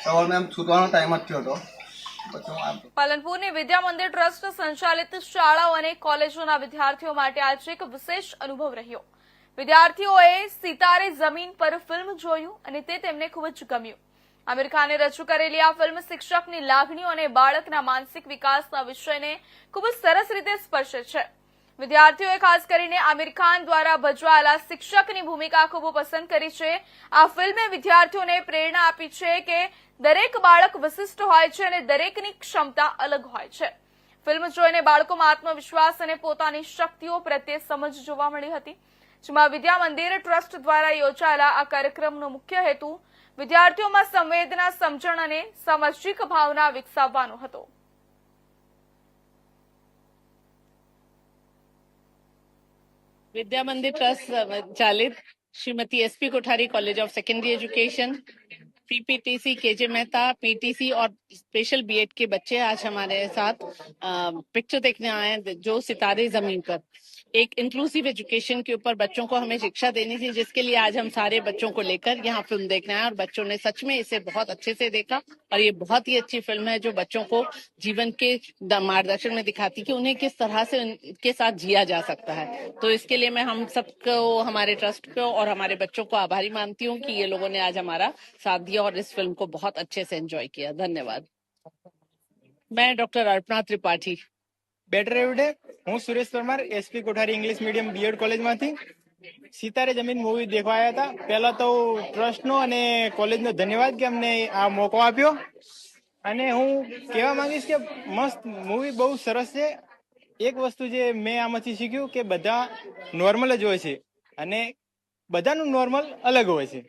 સવારમાં એમ છૂટવાનો ટાઈમ જ થયો હતો પછી હું પાલનપુરની વિદ્યા મંદિર ટ્રસ્ટ સંચાલિત શાળાઓ અને કોલેજોના વિદ્યાર્થીઓ માટે આજે એક વિશેષ અનુભવ રહ્યો. વિદ્યાર્થીઓએ સિતારે જમીન પર ફિલ્મ જોયું અને તે તેમને ખૂબ જ ગમ્યું. આમિર ખાને રજૂ કરેલી આ ફિલ્મ શિક્ષકની લાગણીઓ અને બાળકના માનસિક વિકાસના વિષયને ખૂબ જ સરસ રીતે સ્પર્શે છે. વિદ્યાર્થીઓએ ખાસ કરીને આમિર ખાન દ્વારા ભજવાયેલા શિક્ષકની ભૂમિકા ખૂબ પસંદ કરી છે. આ ફિલ્મે વિદ્યાર્થીઓને પ્રેરણા આપી છે કે દરેક બાળક વિશિષ્ટ હોય છે અને દરેકની ક્ષમતા અલગ હોય છે. ફિલ્મ જોઈને બાળકોમાં આત્મવિશ્વાસ અને પોતાની શક્તિઓ પ્રત્યે સમજ જોવા મળી હતી. જેમાં વિદ્યા મંદિર ટ્રસ્ટ દ્વારા યોજાયેલા આ કાર્યક્રમનો મુખ્ય હેતુ વિદ્યાર્થીઓમાં સંવેદના, સમજણ અને સામાજિક ભાવના વિકસાવવાનો હતો. विद्या मंदिर ट्रस्ट संचालित Shrimati SP Kothari college of secondary education, PPTC, KJ Mehta, PTC और स्पेशल बीएड के बच्चे आज हमारे साथ पिक्चर देखने आए हैं जो सितारे जमीन पर एक इंक्लूसिव एजुकेशन के ऊपर बच्चों को हमें शिक्षा देनी थी, जिसके लिए आज हम सारे बच्चों को लेकर यहाँ फिल्म देखने आए और बच्चों ने सच में इसे बहुत अच्छे से देखा और ये बहुत ही अच्छी फिल्म है जो बच्चों को जीवन के मार्गदर्शन में दिखाती कि उन्हें किस तरह से उनके साथ जिया जा सकता है. तो इसके लिए मैं हम सबको, हमारे ट्रस्ट को और हमारे बच्चों को आभारी मानती हूँ कि ये लोगों ने आज हमारा साथ दिया और इस फिल्म को बहुत अच्छे से एंजॉय किया. धन्यवाद. मैं डॉक्टर अर्पणा त्रिपाठी. બેટર એવડે હું સુરેશ પરમાર એસપી કોઠારી ઇંગ્લિશ મીડિયમ બીએડ કોલેજમાંથી સિતારે જમીન મૂવી દેખવા આવ્યા હતા. પહેલા તો ટ્રસ્ટનો અને કોલેજનો ધન્યવાદ કે અમને આ મોકો આપ્યો અને હું કહેવા માંગીશ કે મસ્ત મૂવી બહુ સરસ છે. એક વસ્તુ જે મેં આમાંથી શીખ્યું કે બધા નોર્મલ જ હોય છે અને બધાનું નોર્મલ અલગ હોય છે.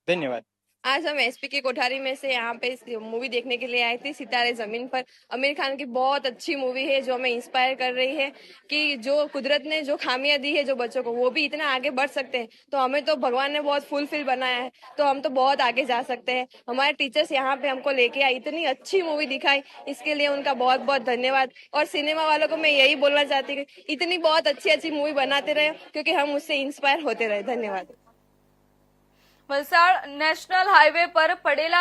ધન્યવાદ. आज हम एसपी की कोठारी में से यहाँ पे मूवी देखने के लिए आए थे, सितारे जमीन पर. आमिर खान की बहुत अच्छी मूवी है जो हमें इंस्पायर कर रही है कि जो कुदरत ने जो खामियां दी है जो बच्चों को, वो भी इतना आगे बढ़ सकते हैं. तो हमें तो भगवान ने बहुत फुलफिल बनाया है, तो हम तो बहुत आगे जा सकते हैं. हमारे टीचर्स यहाँ पे हमको लेके आए, इतनी अच्छी मूवी दिखाई, इसके लिए उनका बहुत बहुत धन्यवाद. और सिनेमा वालों को मैं यही बोलना चाहती हूँ कि इतनी बहुत अच्छी अच्छी मूवी बनाते रहे क्योंकि हम उससे इंस्पायर होते रहे. धन्यवाद. વલસાડ નેશનલ હાઈવે પર પડેલા